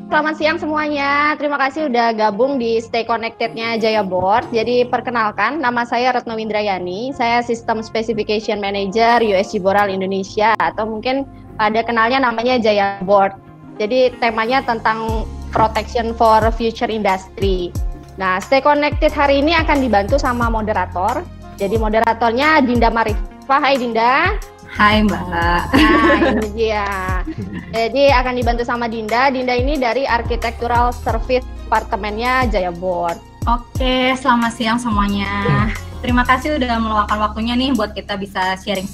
selamat siang semuanya. Terima kasih udah gabung di Stay Connected-nya Jaya Board. Jadi perkenalkan, nama saya Retno Windrayani. Saya System Specification Manager USG Boral Indonesia, atau mungkin ada kenalnya namanya Jaya Board. Jadi temanya tentang Protection for Future Industry. Nah, Stay Connected hari ini akan dibantu sama moderator. Jadi moderatornya Dinda Marifah. Hai Dinda. Hai Mbak. Nah, ini dia. Jadi akan dibantu sama Dinda. Dinda ini dari Architectural Service Departemennya Jaya Board. Oke, selamat siang semuanya. Terima kasih udah meluangkan waktunya nih buat kita bisa sharing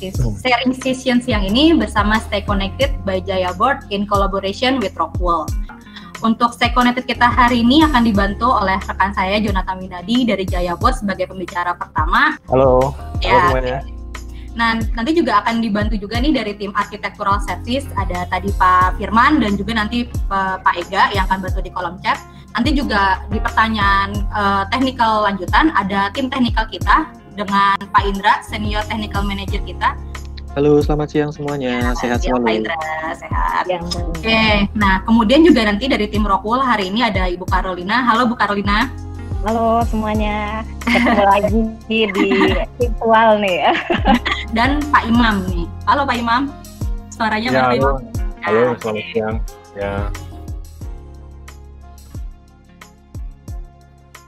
session siang ini bersama Stay Connected by Jaya Board in collaboration with Rockwool. Untuk Stay Connected kita hari ini akan dibantu oleh rekan saya Jonathan Winadi dari Jaya Board sebagai pembicara pertama. Halo, ya, halo semuanya. Nah, nanti juga akan dibantu juga nih dari tim Architectural Service, ada tadi Pak Firman dan juga nanti Pak Ega yang akan bantu di kolom chat. Nanti juga di pertanyaan technical lanjutan ada tim technical kita dengan Pak Indra, Senior Technical Manager kita. Halo, selamat siang semuanya, sehat selalu. Pak Indra, sehat. Oke, nah kemudian juga nanti dari tim Rockwool hari ini ada Ibu Carolina. Halo Bu Carolina. Halo semuanya, ketemu lagi di virtual nih ya. Dan Pak Imam nih. Halo Pak Imam, suaranya ya, Pak Imam. Halo, selamat siang. Ya.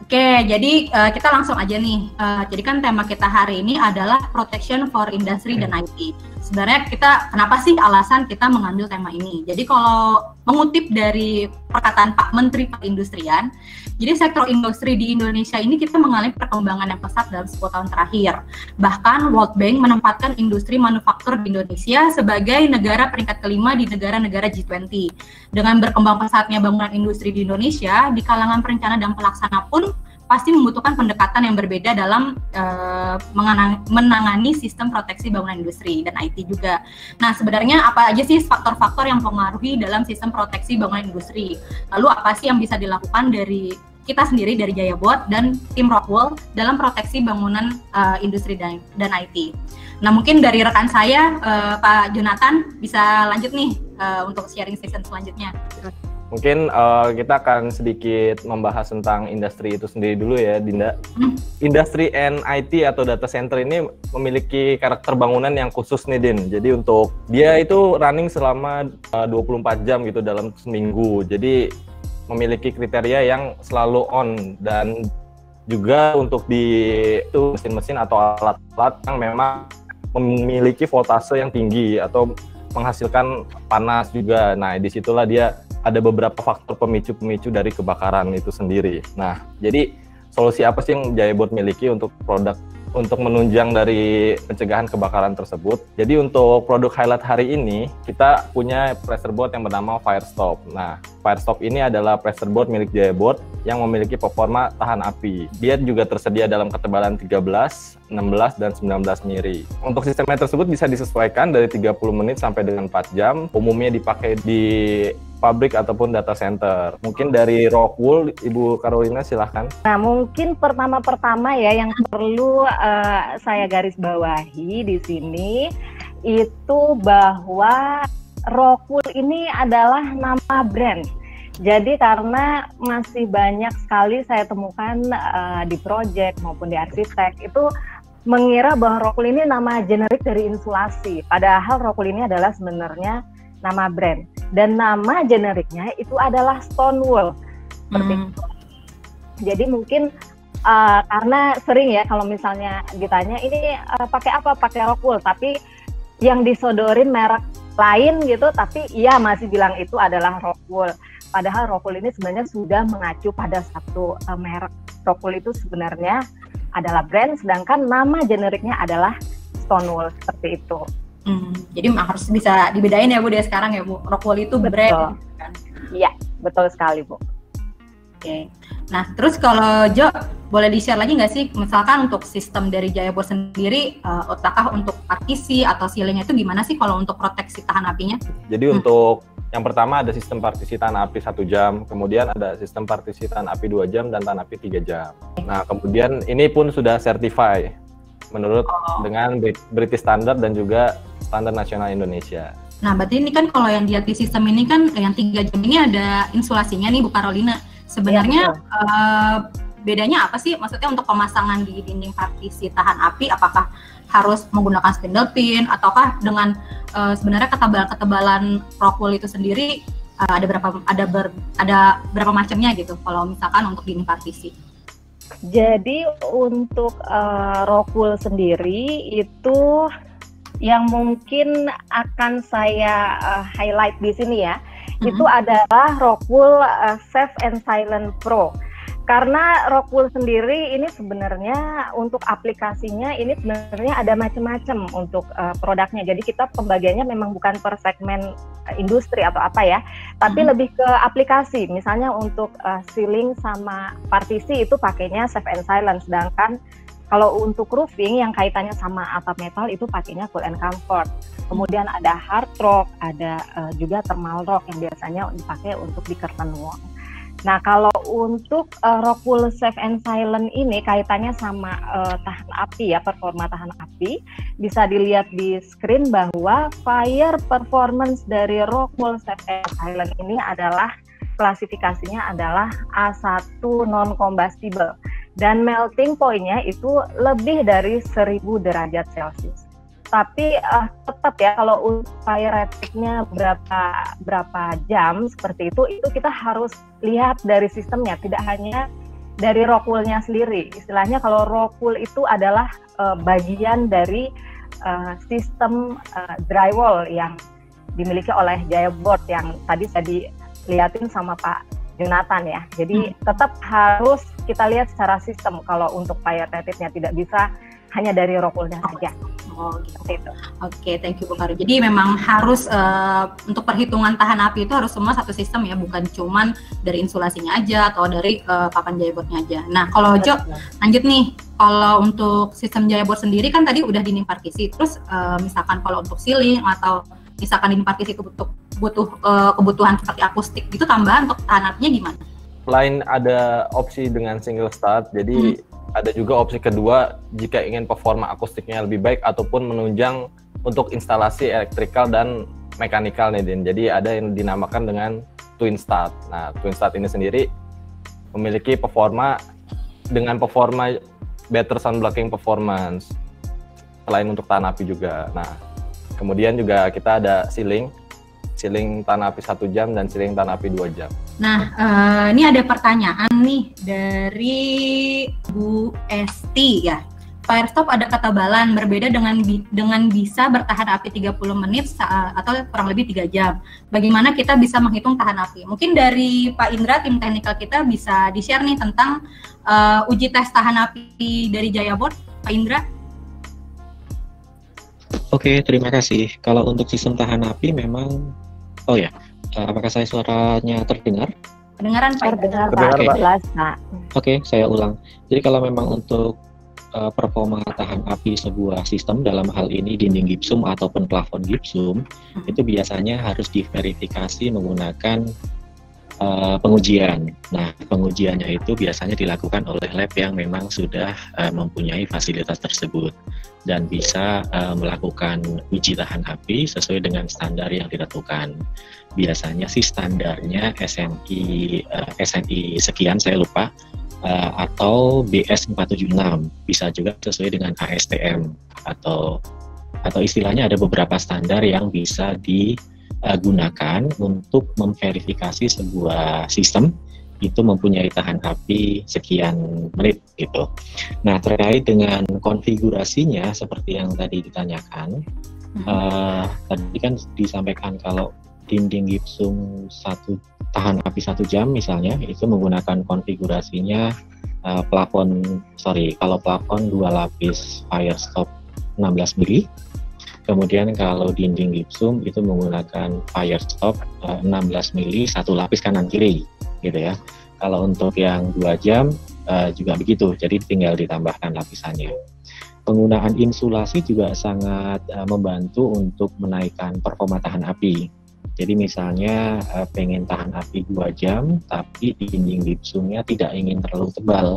Oke, jadi kita langsung aja nih. Jadi kan tema kita hari ini adalah Protection for Industry dan IT. Sebenarnya kenapa sih alasan kita mengambil tema ini? Jadi kalau mengutip dari perkataan Pak Menteri Perindustrian, jadi sektor industri di Indonesia ini kita mengalami perkembangan yang pesat dalam 10 tahun terakhir. Bahkan World Bank menempatkan industri manufaktur di Indonesia sebagai negara peringkat kelima di negara-negara G20. Dengan berkembang pesatnya bangunan industri di Indonesia, di kalangan perencana dan pelaksana pun pasti membutuhkan pendekatan yang berbeda dalam menangani sistem proteksi bangunan industri dan IT juga. Nah, sebenarnya apa aja sih faktor-faktor yang mempengaruhi dalam sistem proteksi bangunan industri? Lalu apa sih yang bisa dilakukan dari kita sendiri dari Jaya Board dan tim Rockwool dalam proteksi bangunan industri dan IT? Nah, mungkin dari rekan saya, Pak Jonathan, bisa lanjut nih untuk sharing session selanjutnya. Mungkin kita akan sedikit membahas tentang industri itu sendiri dulu ya, Dinda. Industri and IT atau data center ini memiliki karakter bangunan yang khusus nih, Din. Jadi untuk dia itu running selama 24 jam gitu dalam seminggu. Jadi memiliki kriteria yang selalu on, dan juga untuk di itu mesin-mesin atau alat-alat yang memang memiliki voltase yang tinggi atau menghasilkan panas juga. Nah, disitulah dia ada beberapa faktor pemicu-pemicu dari kebakaran itu sendiri. Nah, jadi solusi apa sih yang Jaya Board miliki untuk produk untuk menunjang dari pencegahan kebakaran tersebut? Jadi untuk produk highlight hari ini kita punya pressure board yang bernama Firestop. Nah, Firestop ini adalah pressure board milik Jaya Board yang memiliki performa tahan api. Dia juga tersedia dalam ketebalan 13, 16, dan 19 mili. Untuk sistemnya tersebut bisa disesuaikan dari 30 menit sampai dengan 4 jam. Umumnya dipakai di pabrik ataupun data center. Mungkin dari Rockwool, Ibu Carolina silahkan. Nah, mungkin pertama-tama ya yang perlu saya garis bawahi di sini itu bahwa Rockwool ini adalah nama brand. Jadi karena masih banyak sekali saya temukan di project maupun di arsitek itu mengira bahwa Rockwool ini nama generik dari insulasi. Padahal Rockwool ini adalah sebenarnya nama brand. Dan nama generiknya itu adalah Stonewall. Seperti itu. Jadi mungkin karena sering ya kalau misalnya ditanya ini pakai apa? Pakai Rockwool. Tapi yang disodorin merek lain gitu, tapi iya masih bilang itu adalah Rockwool. Padahal Rockwool ini sebenarnya sudah mengacu pada satu merek. Rockwool itu sebenarnya adalah brand, sedangkan nama generiknya adalah Stonewall, seperti itu. Jadi harus bisa dibedain ya Bu dari sekarang ya Bu. Rockwool itu brand. Iya, betul sekali Bu. Oke. Nah, terus kalau Jo, boleh di-share lagi nggak sih, misalkan untuk sistem dari Jaya Board sendiri, apakah untuk partisi atau sealingnya itu gimana sih kalau untuk proteksi tahan apinya? Jadi untuk yang pertama ada sistem partisi tahan api 1 jam, kemudian ada sistem partisi tahan api 2 jam, dan tahan api 3 jam. Nah, kemudian ini pun sudah certify menurut dengan British Standard dan juga Standar Nasional Indonesia. Nah, berarti ini kan kalau yang dilihat di sistem ini kan yang 3 jam ini ada insulasinya nih Bu Carolina. Sebenarnya bedanya apa sih? Maksudnya untuk pemasangan di dinding partisi tahan api, apakah harus menggunakan spindle pin ataukah dengan sebenarnya ketebalan rock wool itu sendiri ada berapa macamnya gitu kalau misalkan untuk dinding partisi? Jadi untuk rock wool sendiri itu yang mungkin akan saya highlight di sini ya, itu adalah rock wool Safe and Silent Pro. Karena rock wool sendiri ini sebenarnya untuk aplikasinya ini sebenarnya ada macam-macam untuk produknya. Jadi kita pembagiannya memang bukan per segmen industri atau apa ya, tapi lebih ke aplikasi. Misalnya untuk ceiling sama partisi itu pakainya Safe and Silent, sedangkan kalau untuk roofing yang kaitannya sama atap metal itu pakainya Cool and Comfort. Kemudian ada hard rock, ada juga thermal rock yang biasanya dipakai untuk di curtain wall. Nah, kalau untuk rock wool Safe and Silent ini kaitannya sama tahan api ya, performa tahan api, bisa dilihat di screen bahwa fire performance dari rock wool Safe and Silent ini adalah klasifikasinya adalah A1 non combustible dan melting point-nya itu lebih dari 1000 derajat Celcius. Tapi tetap ya kalau untuk fire rating-nya berapa jam seperti itu kita harus lihat dari sistemnya, tidak hanya dari rock wool-nya sendiri. Istilahnya kalau rock wool itu adalah bagian dari sistem drywall yang dimiliki oleh Jaya Board yang tadi saya dilihatin sama Pak Jonathan ya. Jadi tetap harus kita lihat secara sistem kalau untuk fire rating-nya, tidak bisa hanya dari rock wool-nya saja. Oh gitu. Oke, thank you Bu Karu. Jadi memang harus untuk perhitungan tahan api itu harus semua satu sistem ya, bukan cuman dari insulasinya aja atau dari papan Jaya Board-nya aja. Nah, kalau Jo lanjut nih, kalau untuk sistem Jaya Board sendiri kan tadi udah dinding partisi. Terus misalkan kalau untuk ceiling atau misalkan dinding partisi itu butuh kebutuhan seperti akustik, itu tambahan untuk tahan apinya gimana? Selain ada opsi dengan single start, jadi ada juga opsi kedua jika ingin performa akustiknya lebih baik ataupun menunjang untuk instalasi elektrikal dan mekanikal nih Din. Jadi ada yang dinamakan dengan twin start. Nah, twin start ini sendiri memiliki performa better sound blocking performance selain untuk tahan api juga. Nah, kemudian juga kita ada ceiling tahan api 1 jam dan ceiling tahan api 2 jam. Nah, ini ada pertanyaan nih dari Bu Esti ya. Fire stop ada ketebalan berbeda dengan bisa bertahan api 30 menit atau kurang lebih 3 jam. Bagaimana kita bisa menghitung tahan api? Mungkin dari Pak Indra, tim teknikal kita bisa di-share nih tentang uji tes tahan api dari Jaya Board, Pak Indra. Oke, terima kasih. Kalau untuk sistem tahan api memang, apakah suaranya terdengar? Kedengaran Pak? Terdengar Pak, jelas Pak. Oke, saya ulang. Jadi kalau memang untuk performa tahan api sebuah sistem, dalam hal ini dinding gipsum ataupun plafon gipsum, itu biasanya harus diverifikasi menggunakan pengujian. Nah, pengujiannya itu biasanya dilakukan oleh lab yang memang sudah mempunyai fasilitas tersebut dan bisa melakukan uji tahan api sesuai dengan standar yang ditentukan. Biasanya sih standarnya SNI sekian, saya lupa, atau BS 476, bisa juga sesuai dengan ASTM atau istilahnya ada beberapa standar yang bisa digunakan untuk memverifikasi sebuah sistem itu mempunyai tahan api sekian menit gitu. Nah, terkait dengan konfigurasinya seperti yang tadi ditanyakan, tadi kan disampaikan kalau dinding gipsum tahan api 1 jam misalnya itu menggunakan konfigurasinya kalau plafon 2 lapis fire stop 16 mili. Kemudian kalau dinding gipsum itu menggunakan fire stop 16 mili 1 lapis kanan kiri gitu ya. Kalau untuk yang 2 jam juga begitu, jadi tinggal ditambahkan lapisannya. Penggunaan insulasi juga sangat membantu untuk menaikkan performa tahan api. Jadi misalnya pengen tahan api 2 jam, tapi dinding gipsumnya tidak ingin terlalu tebal,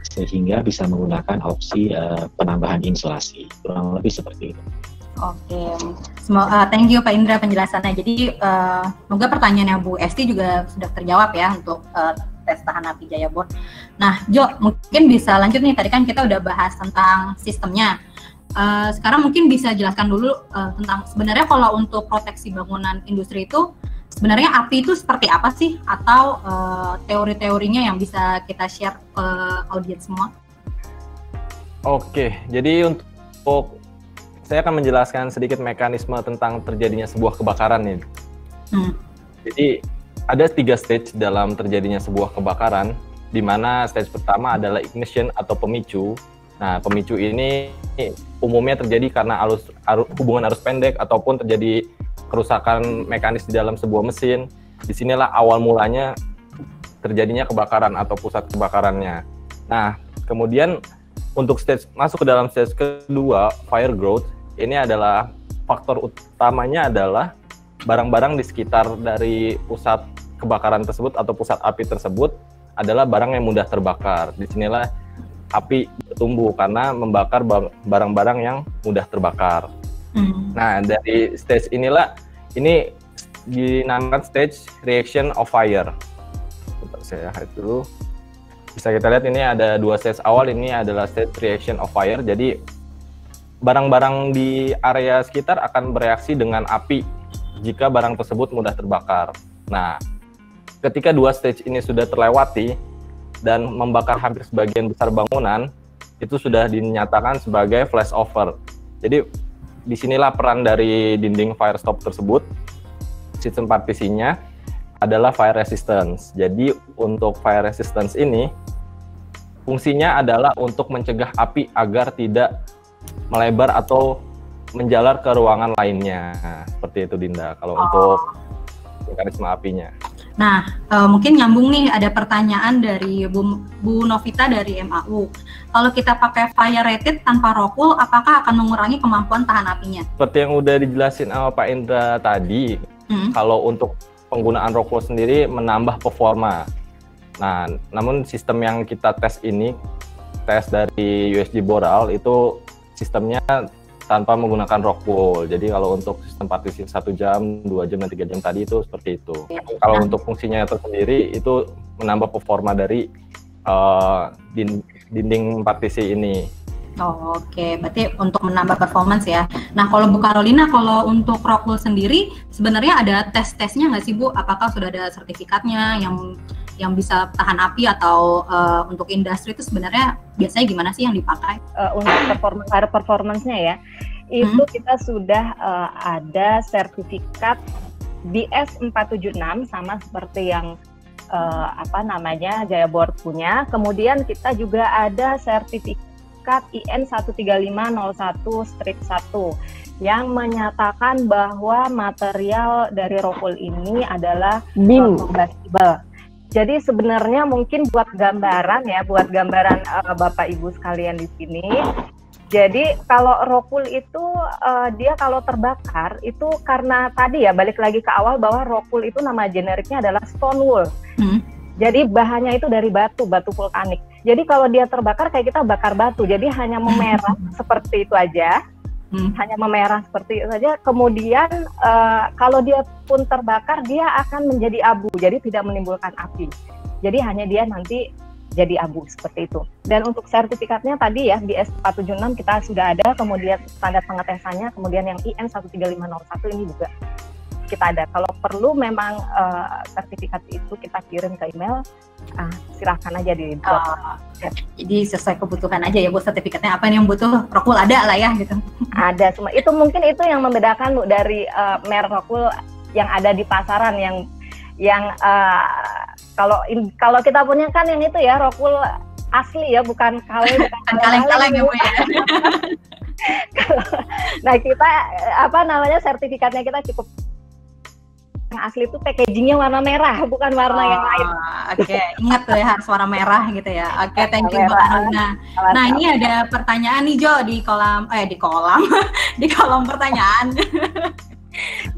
sehingga bisa menggunakan opsi penambahan insulasi. Kurang lebih seperti itu. Oke, thank you Pak Indra penjelasannya. Jadi semoga pertanyaannya Bu Esti juga sudah terjawab ya untuk tes tahan api Jaya Board. Nah, Jo, mungkin bisa lanjut nih. Tadi kan kita udah bahas tentang sistemnya. Sekarang mungkin bisa jelaskan dulu tentang sebenarnya kalau untuk proteksi bangunan industri itu sebenarnya api itu seperti apa sih? Atau teori-teorinya yang bisa kita share ke audiens semua? Oke, jadi untuk saya akan menjelaskan sedikit mekanisme tentang terjadinya sebuah kebakaran nih. Jadi ada 3 stage dalam terjadinya sebuah kebakaran, di mana stage pertama adalah ignition atau pemicu. Nah, pemicu ini umumnya terjadi karena hubungan arus pendek ataupun terjadi kerusakan mekanis di dalam sebuah mesin. Disinilah awal mulanya terjadinya kebakaran atau pusat kebakarannya. Nah, kemudian untuk masuk ke dalam stage kedua, fire growth, ini adalah faktor utamanya adalah barang-barang di sekitar dari pusat kebakaran tersebut atau pusat api tersebut adalah barang yang mudah terbakar. Disinilah api bertumbuh karena membakar barang-barang yang mudah terbakar. Nah, dari stage inilah, ini dinamakan stage reaction of fire. Bentar, saya lihat dulu. Bisa kita lihat ini ada 2 stage awal, ini adalah stage reaction of fire. Jadi barang-barang di area sekitar akan bereaksi dengan api jika barang tersebut mudah terbakar. Nah, ketika 2 stage ini sudah terlewati dan membakar hampir sebagian besar bangunan, itu sudah dinyatakan sebagai flashover. Jadi disinilah peran dari dinding fire stop tersebut. Sistem partisinya adalah fire resistance. Jadi untuk fire resistance ini fungsinya adalah untuk mencegah api agar tidak melebar atau menjalar ke ruangan lainnya. Seperti itu Dinda kalau untuk mekanisme apinya. Nah, mungkin nyambung nih, ada pertanyaan dari Bu Novita dari MAU. Kalau kita pakai fire rated tanpa rockwool, apakah akan mengurangi kemampuan tahan apinya? Seperti yang udah dijelasin sama Pak Indra tadi, kalau untuk penggunaan rockwool sendiri menambah performa. Nah, namun sistem yang kita tes ini, tes dari USG Boral itu sistemnya tanpa menggunakan rockwool. Jadi kalau untuk sistem partisi 1 jam, 2 jam, dan 3 jam tadi itu seperti itu. Kalau untuk fungsinya tersendiri itu menambah performa dari dinding partisi ini. Oh, oke, berarti untuk menambah performance ya. Nah, kalau Bu Carolina, kalau untuk rockwool sendiri sebenarnya ada tes-tesnya nggak sih Bu? Apakah sudah ada sertifikatnya yang bisa tahan api atau untuk industri itu sebenarnya biasanya gimana sih yang dipakai? Untuk performance-nya ya, itu kita sudah ada sertifikat BS 476 sama seperti yang Jaya Board punya. Kemudian kita juga ada sertifikat IN 13501/1 yang menyatakan bahwa material dari rockwool ini adalah combustible. Jadi sebenarnya mungkin buat gambaran Bapak Ibu sekalian di sini. Jadi kalau rockwool itu dia kalau terbakar itu karena tadi ya balik lagi ke awal bahwa rockwool itu nama generiknya adalah stone wool. Jadi bahannya itu dari batu vulkanik. Jadi kalau dia terbakar kayak kita bakar batu, jadi hanya memerah seperti itu aja. Hanya memerah seperti itu saja. Kemudian kalau dia pun terbakar, dia akan menjadi abu, jadi tidak menimbulkan api. Jadi hanya dia nanti jadi abu seperti itu. Dan untuk sertifikatnya tadi ya BS 476 kita sudah ada, kemudian standar pengetesannya, kemudian yang IN 13501 ini juga kita ada. Kalau perlu memang sertifikat itu kita kirim ke email, silahkan aja di drop. Jadi sesuai kebutuhan aja ya Bu, sertifikatnya apa yang butuh rockwool ada lah ya gitu. Ada semua. Itu mungkin itu yang membedakan Bu dari merek rockwool yang ada di pasaran yang kalau kita punya kan yang itu ya rockwool asli ya, bukan kaleng-kaleng ya Bu ya. Nah kita sertifikatnya kita cukup yang asli itu packagingnya warna merah, bukan warna yang lain. Oke, ingat tuh ya harus warna merah gitu ya. Oke, thank you Mbak Carolina. Nah ini ada pertanyaan nih Jo di kolom pertanyaan.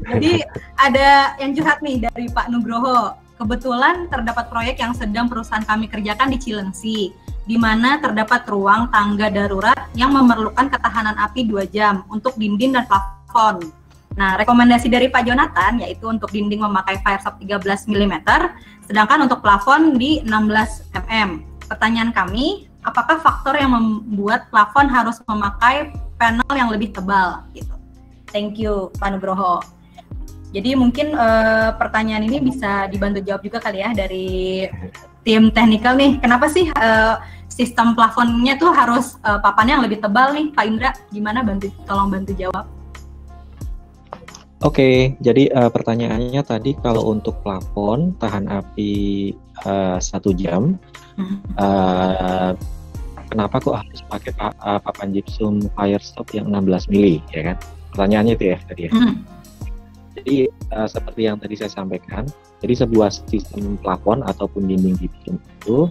Jadi ada yang curhat nih dari Pak Nugroho. Kebetulan terdapat proyek yang sedang perusahaan kami kerjakan di Cilengsi. di mana terdapat ruang tangga darurat yang memerlukan ketahanan api 2 jam untuk dinding dan plafon. Nah, rekomendasi dari Pak Jonathan yaitu untuk dinding memakai firestop 13 mm, sedangkan untuk plafon di 16 mm. Pertanyaan kami, apakah faktor yang membuat plafon harus memakai panel yang lebih tebal? Gitu. Thank you, Pak Nugroho. Jadi mungkin pertanyaan ini bisa dibantu jawab juga kali ya dari tim teknikal nih. Kenapa sih sistem plafonnya tuh harus papannya yang lebih tebal nih, Pak Indra? Gimana, tolong bantu jawab. Oke, jadi pertanyaannya tadi kalau untuk plafon tahan api 1 jam, kenapa kok harus pakai papan gypsum firestop yang 16 mili, ya kan? Pertanyaannya itu ya tadi ya. Jadi seperti yang tadi saya sampaikan, jadi sebuah sistem plafon ataupun dinding gypsum itu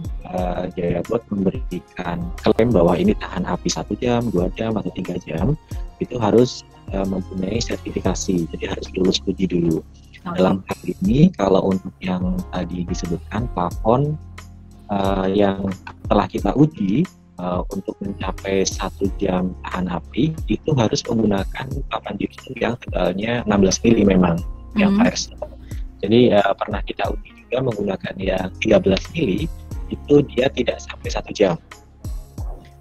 Jayabot memberikan klaim bahwa ini tahan api 1 jam, 2 jam, atau 3 jam, itu harus mempunyai sertifikasi, jadi harus lulus uji dulu. Dalam hal ini, kalau untuk yang tadi disebutkan plafon yang telah kita uji untuk mencapai 1 jam tahan api, itu harus menggunakan papan gypsum yang tebalnya 16 mili memang, yang firestop. Jadi pernah kita uji juga menggunakan yang 13 mili, itu dia tidak sampai 1 jam.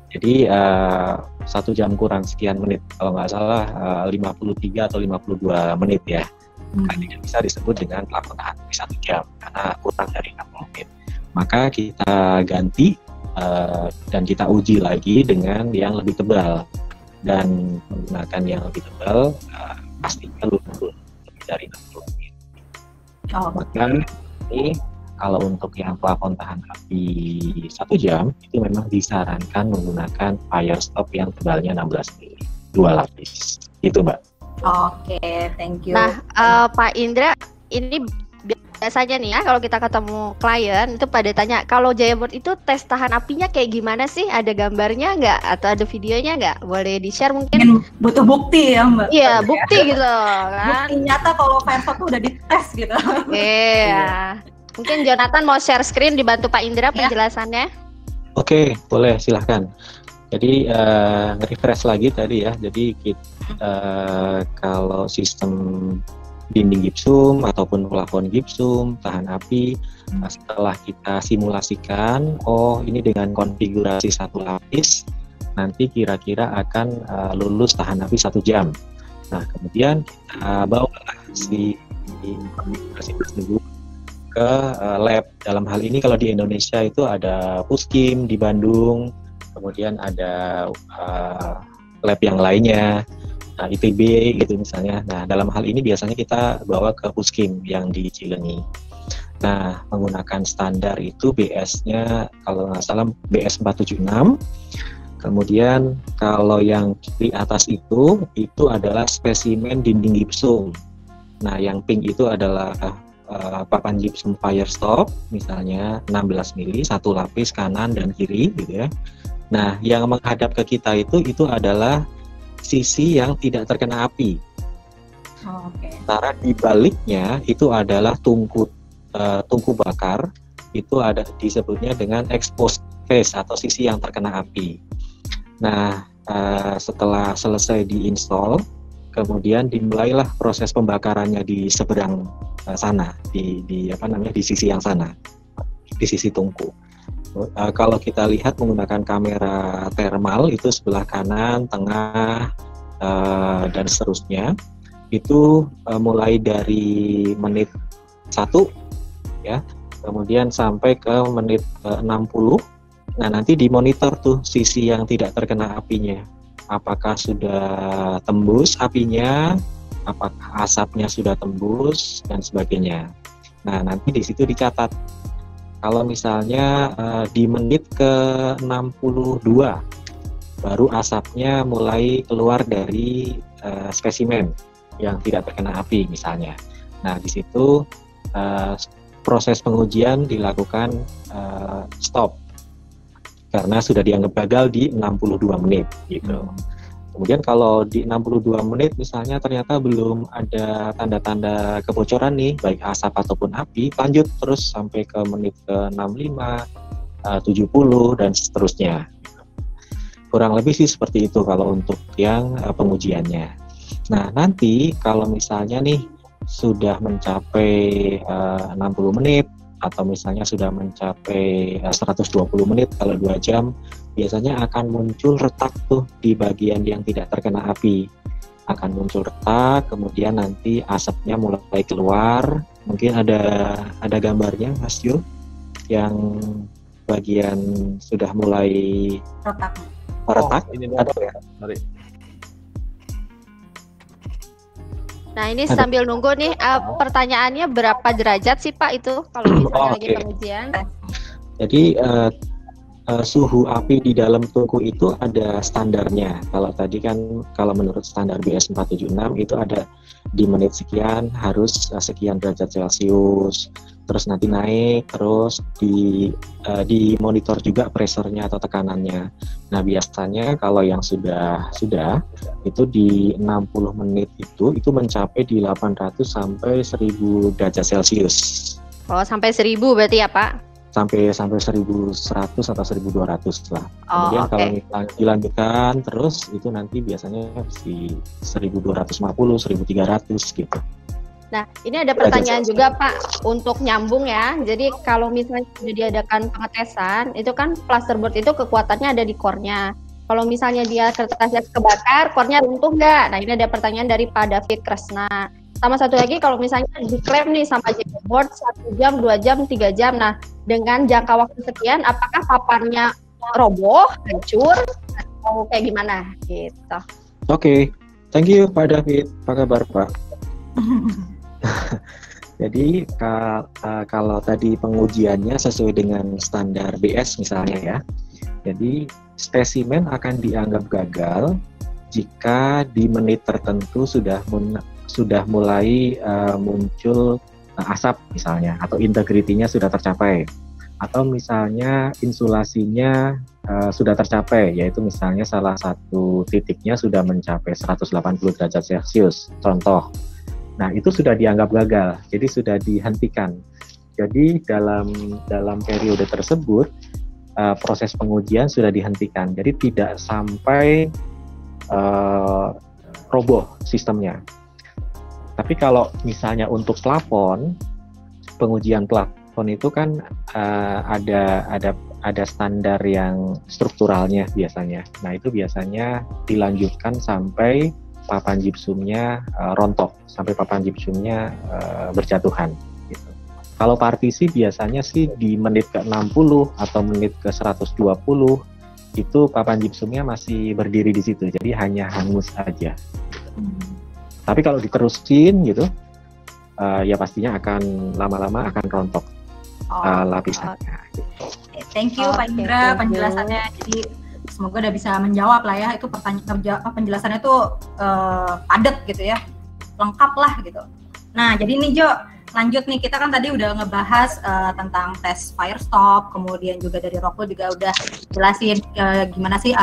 Jadi 1 jam kurang sekian menit, kalau nggak salah 53 atau 52 menit ya. Tidak bisa disebut dengan plafon tahan api 1 jam, karena kurang dari 60 menit. Maka kita ganti dan kita uji lagi dengan yang lebih tebal, dan menggunakan yang lebih tebal pastinya lebih dari 60 menit. Maka ini kalau untuk yang plafon tahan api 1 jam itu memang disarankan menggunakan firestop yang tebalnya 16 mili, 2 lapis. Itu, Mbak. Oke, thank you. Nah, Pak Indra, ini biasanya nih ya kalau kita ketemu klien itu pada tanya, kalau Jayabot itu tes tahan apinya kayak gimana sih? Ada gambarnya nggak? Atau ada videonya nggak? Boleh di-share mungkin? Butuh bukti ya, Mbak? Iya, bukti gitu kan. Bukti nyata kalau firestop tuh udah dites gitu. Iya. Mungkin Jonathan mau share screen dibantu Pak Indra penjelasannya. Oke, boleh, silahkan. Jadi refresh lagi tadi ya. Jadi kalau sistem dinding gypsum ataupun plafon gypsum tahan api, setelah kita simulasikan, oh ini dengan konfigurasi 1 lapis nanti kira-kira akan lulus tahan api 1 jam. Nah, kemudian kita bawa si konfigurasi tersebut ke lab. Dalam hal ini kalau di Indonesia itu ada Puskim di Bandung, kemudian ada lab yang lainnya, ITB gitu misalnya. Nah, dalam hal ini biasanya kita bawa ke Puskim yang di Cileunyi. Nah, menggunakan standar itu BS-nya kalau nggak salah BS 476. Kemudian kalau yang di atas itu adalah spesimen dinding gypsum. Nah, yang pink itu adalah papan gypsum firestop, misalnya 16 mili, 1 lapis kanan dan kiri gitu ya. Nah, yang menghadap ke kita itu adalah sisi yang tidak terkena api. Sementara di baliknya itu adalah tungku bakar, itu ada disebutnya dengan exposed face atau sisi yang terkena api. Nah, setelah selesai diinstal, kemudian dimulailah proses pembakarannya di seberang sana, di sisi yang sana, di sisi tungku. Kalau kita lihat menggunakan kamera thermal itu sebelah kanan, tengah, dan seterusnya, itu mulai dari menit 1 ya, kemudian sampai ke menit 60. Nah, nanti dimonitor tuh sisi yang tidak terkena apinya, apakah sudah tembus apinya, apakah asapnya sudah tembus, dan sebagainya. Nah, nanti di situ dicatat. Kalau misalnya di menit ke-62 baru asapnya mulai keluar dari spesimen yang tidak terkena api misalnya. Nah, di situ proses pengujian dilakukan stop karena sudah dianggap gagal di 62 menit gitu. Kemudian kalau di 62 menit misalnya ternyata belum ada tanda-tanda kebocoran nih, baik asap ataupun api, lanjut terus sampai ke menit ke-65, 70 dan seterusnya. Kurang lebih sih seperti itu kalau untuk yang pengujiannya. Nah, nanti kalau misalnya nih sudah mencapai 60 menit atau misalnya sudah mencapai 120 menit kalau 2 jam, biasanya akan muncul retak tuh di bagian yang tidak terkena api. Akan muncul retak, kemudian nanti asapnya mulai keluar. Mungkin ada gambarnya, Mas Jo, yang bagian sudah mulai retak. Ini ada ya? Sorry. Nah, ini sambil nunggu nih, pertanyaannya berapa derajat sih Pak itu kalau misalnya lagi pengujian? Jadi suhu api di dalam tungku itu ada standarnya. Kalau tadi kan, kalau menurut standar BS 476 itu ada di menit sekian harus sekian derajat Celcius. Terus nanti naik, terus di monitor juga presernya atau tekanannya. Nah, biasanya kalau yang sudah itu di 60 menit itu mencapai di 800 sampai 1000 derajat Celcius. Oh, sampai 1000 berarti ya Pak? Sampai 1100 atau 1200 lah. Kemudian kalau misalnya dilanjutkan terus itu nanti biasanya di 1250, 1300 gitu. Nah, ini ada pertanyaan juga Pak untuk nyambung ya. Jadi kalau misalnya sudah diadakan pengetesan, itu kan plasterboard itu kekuatannya ada di core-nya. Kalau misalnya dia kertasnya kebakar, core-nya runtuh nggak? Nah, ini ada pertanyaan dari Pak David Kresna. Sama satu lagi, kalau misalnya diklaim nih sama Board 1 jam, 2 jam, 3 jam, nah dengan jangka waktu sekian, apakah papannya roboh, hancur, atau kayak gimana gitu? Oke, thank you Pak David. Apa kabar Pak? Jadi kalau tadi pengujiannya sesuai dengan standar BS misalnya ya, jadi spesimen akan dianggap gagal jika di menit tertentu sudah mulai muncul asap misalnya, atau integritinya sudah tercapai, atau misalnya insulasinya sudah tercapai, yaitu misalnya salah satu titiknya sudah mencapai 180 derajat Celcius, contoh. Nah, itu sudah dianggap gagal, jadi sudah dihentikan. Jadi dalam periode tersebut proses pengujian sudah dihentikan, jadi tidak sampai roboh sistemnya. Tapi kalau misalnya untuk plafon, pengujian plafon itu kan ada standar yang strukturalnya biasanya. Nah, itu biasanya dilanjutkan sampai papan gipsumnya rontok, sampai papan gipsumnya berjatuhan. Gitu. Kalau partisi biasanya sih di menit ke-60 atau menit ke-120 itu papan gipsumnya masih berdiri di situ, jadi hanya hangus aja. Tapi kalau diterusin gitu, ya pastinya akan lama-lama akan rontok lapisannya. Thank you Pak Indra penjelasannya. Jadi semoga udah bisa menjawab lah ya, itu penjelasannya tuh padat gitu ya, lengkap lah gitu. Nah, jadi nih Jo, lanjut nih, kita kan tadi udah ngebahas tentang tes Firestop, kemudian juga dari Rockwool juga udah jelasin gimana sih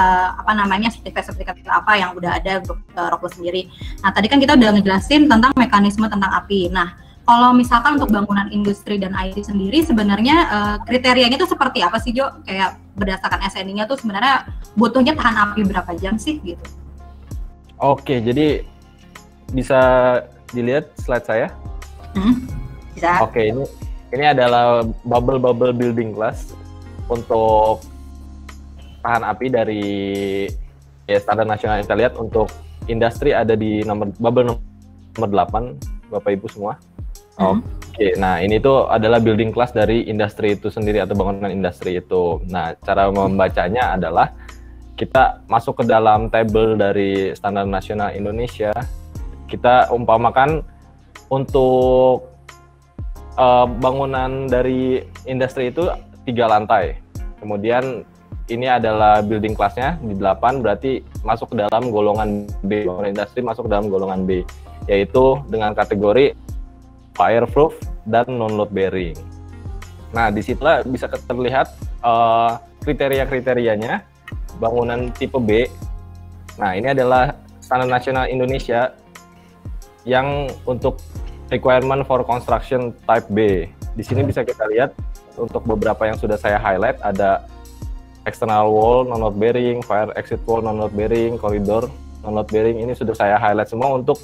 sertifikat apa yang udah ada untuk Rockwool sendiri. Nah, tadi kan kita udah ngejelasin tentang mekanisme tentang api. Nah, kalau misalkan untuk bangunan industri dan IT sendiri sebenarnya kriterianya itu seperti apa sih Jo? Kayak berdasarkan SNI-nya tuh sebenarnya butuhnya tahan api berapa jam sih gitu? Oke, jadi bisa dilihat slide saya. Bisa. Oke, ini adalah bubble building class untuk tahan api dari standar nasional yang kita lihat. Untuk industri ada di bubble nomor 8, Bapak Ibu semua. Oke, nah ini tuh adalah building class dari industri itu sendiri atau bangunan industri itu. Nah, cara membacanya adalah kita masuk ke dalam table dari standar nasional Indonesia. Kita umpamakan untuk bangunan dari industri itu 3 lantai. Kemudian ini adalah building class-nya di 8, berarti masuk ke dalam golongan B. Bangunan industri masuk ke dalam golongan B, yaitu dengan kategori fireproof dan non-load bearing. Nah, disitulah bisa terlihat kriteria-kriterianya bangunan tipe B. Nah, ini adalah standar nasional Indonesia yang untuk requirement for construction type B. Di sini bisa kita lihat untuk beberapa yang sudah saya highlight, ada external wall non-load bearing, fire exit wall non-load bearing, koridor non-load bearing. Ini sudah saya highlight semua untuk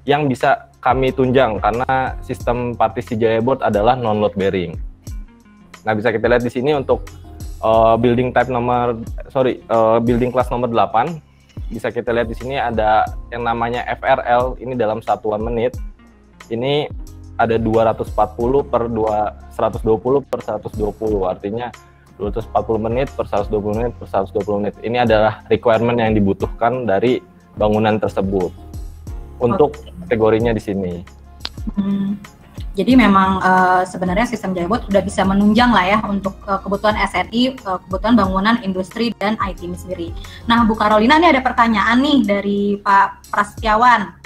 yang bisa kami tunjang karena sistem partisi Jaya Board adalah non-load bearing. Nah, bisa kita lihat di sini untuk building class nomor 8. Bisa kita lihat di sini ada yang namanya FRL, ini dalam satuan menit. Ini ada 240 per 120 per 120, artinya 240 menit per 120 menit per 120 menit. Ini adalah requirement yang dibutuhkan dari bangunan tersebut untuk kategorinya di sini. Jadi memang sebenarnya sistem Jaya Board sudah bisa menunjang lah ya untuk kebutuhan SNI, kebutuhan bangunan industri dan IT ini sendiri. Nah, Bu Carolina, ini ada pertanyaan nih dari Pak Prasetyawan.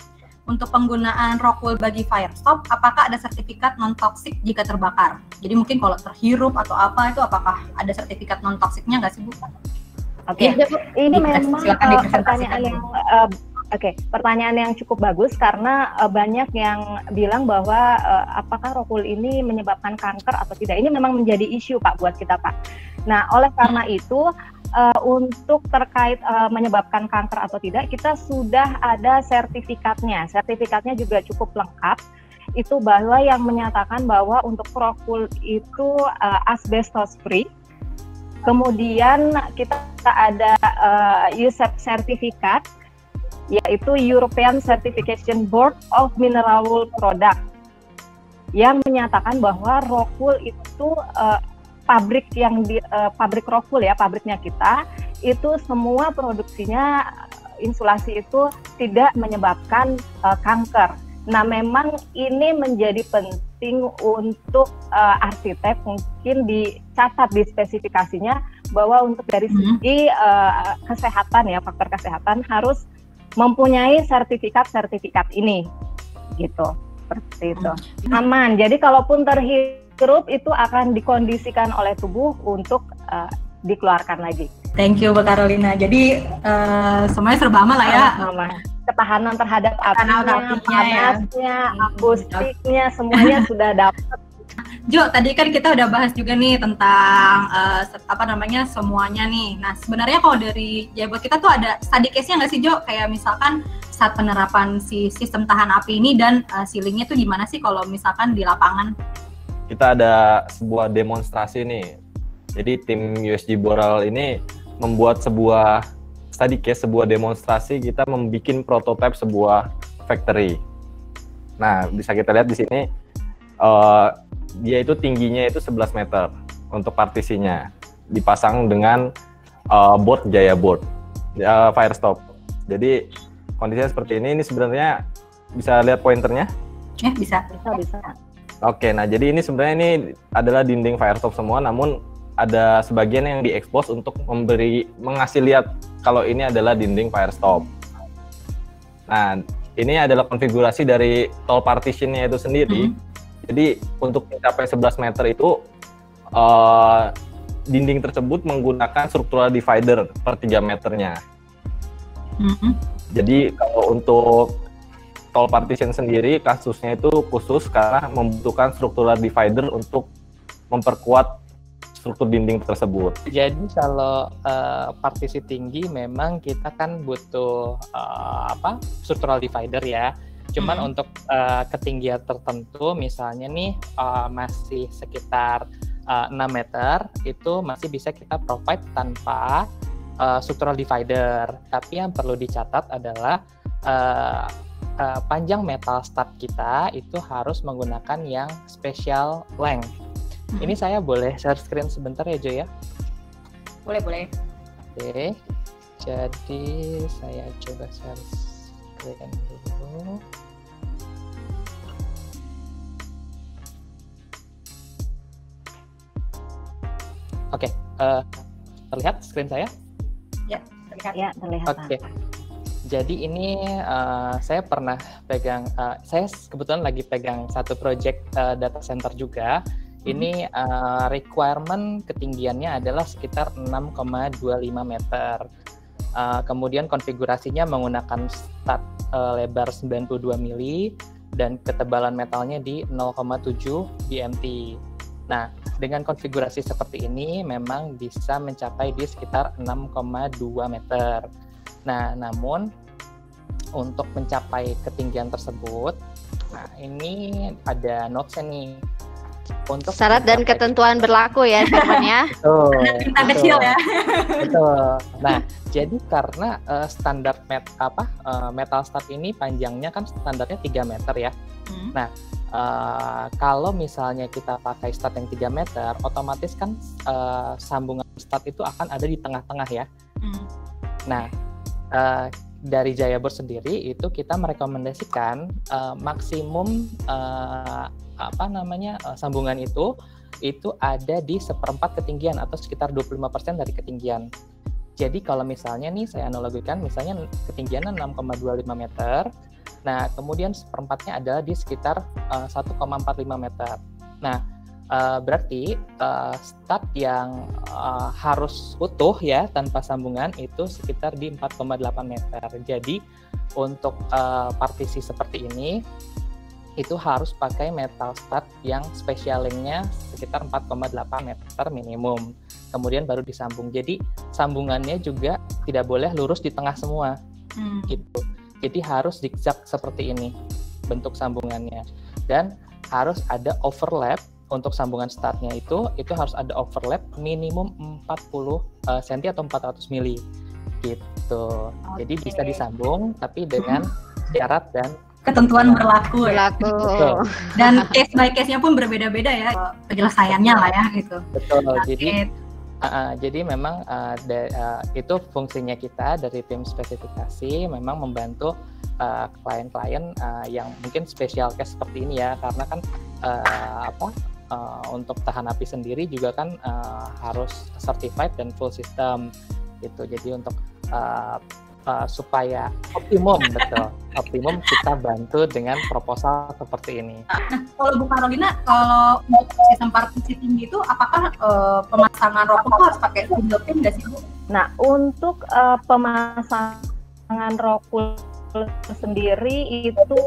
Untuk penggunaan Rockwool bagi firestop, apakah ada sertifikat non-toxic jika terbakar? Jadi mungkin kalau terhirup atau apa itu, apakah ada sertifikat non-toxicnya nggak sih, Bu? Oke, ini memang pertanyaan yang pertanyaan yang cukup bagus karena banyak yang bilang bahwa apakah Rockwool ini menyebabkan kanker atau tidak. Ini memang menjadi isu, Pak, buat kita, Pak. Nah, oleh karena itu untuk terkait menyebabkan kanker atau tidak, kita sudah ada sertifikatnya. Sertifikatnya juga cukup lengkap. Itu bahwa yang menyatakan bahwa untuk Rockwool itu asbestos free. Kemudian kita ada USEP sertifikat, yaitu European Certification Board of Mineral Wool Product, yang menyatakan bahwa Rockwool itu pabrik Rockwool ya, pabriknya kita itu semua produksinya insulasi itu tidak menyebabkan kanker. Nah, memang ini menjadi penting untuk arsitek mungkin dicatat di spesifikasinya bahwa untuk dari segi kesehatan ya, faktor kesehatan harus mempunyai sertifikat ini, gitu, seperti itu. Aman. Jadi kalaupun terhirup itu akan dikondisikan oleh tubuh untuk dikeluarkan lagi. Thank you, Bu Carolina. Jadi semuanya serba aman lah ya. Ketahanan terhadap apinya, panasnya, akustiknya, semuanya sudah dapat. Jo, tadi kan kita udah bahas juga nih tentang semuanya nih. Nah, sebenarnya kalau dari Jaya Board kita tuh ada study case-nya nggak sih, Jo? Kayak misalkan saat penerapan si sistem tahan api ini dan ceilingnya tuh gimana sih kalau misalkan di lapangan? Kita ada sebuah demonstrasi nih. Jadi tim USG Boral ini membuat sebuah study case, sebuah demonstrasi. Kita membuat prototipe sebuah factory. Nah, bisa kita lihat di sini. Dia itu tingginya itu 11 meter untuk partisinya, dipasang dengan board Jaya Board, firestop. Jadi kondisinya seperti ini. Ini sebenarnya bisa lihat pointernya? Bisa. Oke, nah jadi ini sebenarnya ini adalah dinding firestop semua, namun ada sebagian yang diekspos untuk mengasih lihat kalau ini adalah dinding firestop. Nah, ini adalah konfigurasi dari tall partitionnya itu sendiri. Jadi untuk mencapai 11 meter itu dinding tersebut menggunakan struktural divider per 3 meternya. Jadi kalau untuk tall partition sendiri kasusnya itu khusus karena membutuhkan struktural divider untuk memperkuat struktur dinding tersebut. Jadi kalau partisi tinggi memang kita kan butuh struktural divider ya. Cuman untuk ketinggian tertentu misalnya nih masih sekitar 6 meter itu masih bisa kita provide tanpa structural divider. Tapi yang perlu dicatat adalah panjang metal stud kita itu harus menggunakan yang special length. Ini saya boleh share screen sebentar ya, Jo ya? Boleh. Oke, jadi saya coba share screen dulu. Oke, terlihat screen saya? Ya, terlihat. Ya, terlihat. Oke. Jadi ini saya pernah pegang, saya kebetulan lagi pegang satu project data center juga. Ini requirement ketinggiannya adalah sekitar 6,25 meter. Kemudian konfigurasinya menggunakan stud lebar 92 mili dan ketebalan metalnya di 0,7 BMT. Nah, dengan konfigurasi seperti ini memang bisa mencapai di sekitar 6,2 meter. Nah, namun untuk mencapai ketinggian tersebut, nah ini ada notes-nya nih. Untuk syarat dan ketentuan berlaku ya, Firman ya. Betul. Bintang kecil ya. Betul. Nah, jadi karena standar metal stud ini panjangnya kan standarnya 3 meter ya. Nah, kalau misalnya kita pakai stud yang 3 meter, otomatis kan sambungan stud itu akan ada di tengah-tengah ya. Nah, dari Jayabor sendiri itu kita merekomendasikan maksimum sambungan itu ada di 1/4 ketinggian atau sekitar 25% dari ketinggian. Jadi kalau misalnya nih saya analogikan, misalnya ketinggiannya 6,25 meter, nah kemudian 1/4-nya adalah di sekitar 1,45 meter. Nah, berarti stud yang harus utuh ya tanpa sambungan itu sekitar di 4,8 meter. Jadi untuk partisi seperti ini itu harus pakai metal stud yang specialingnya sekitar 4,8 meter minimum. Kemudian baru disambung. Jadi sambungannya juga tidak boleh lurus di tengah semua. Gitu. Jadi harus zigzag seperti ini bentuk sambungannya. Dan harus ada overlap untuk sambungan studnya itu harus ada overlap minimum 40 cm atau 400 mili. Gitu. Jadi bisa disambung tapi dengan syarat dan ketentuan berlaku ya. Betul. Dan case by case-nya pun berbeda-beda ya penyelesaiannya lah ya gitu. Betul. Jadi memang itu fungsinya kita dari tim spesifikasi memang membantu klien-klien yang mungkin special case seperti ini ya, karena kan untuk tahan api sendiri juga kan harus certified dan full system gitu. Jadi untuk supaya optimum kita bantu dengan proposal seperti ini. Nah, kalau Bu Carolina, kalau untuk sistem partisi tinggi itu apakah pemasangan rokok itu harus pakai spindle pin nggak sih Bu? Nah, untuk pemasangan rokul sendiri itu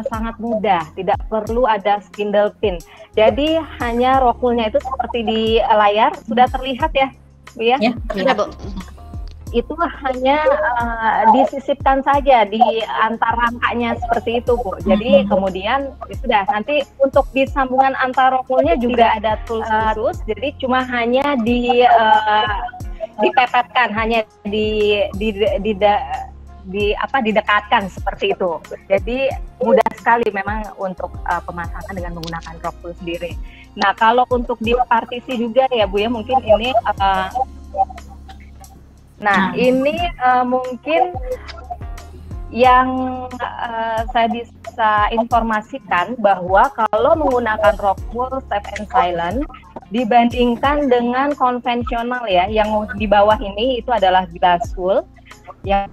sangat mudah, tidak perlu ada spindle pin. Jadi hanya rokulnya itu seperti di layar sudah terlihat ya, Bu ya? Ya, terlihat. Bu. Itu hanya disisipkan saja di antar rangkanya seperti itu, Bu. Jadi kemudian sudah nanti untuk di sambungan antar rokulnya juga ada tools khusus. Jadi cuma hanya dipepetkan, hanya didekatkan seperti itu. Jadi mudah sekali memang untuk pemasangan dengan menggunakan rokul sendiri. Nah, kalau untuk di partisi juga ya, Bu ya, mungkin ini ini mungkin yang saya bisa informasikan bahwa kalau menggunakan rokul safe and silent dibandingkan dengan konvensional ya, yang di bawah ini itu adalah glass wool yang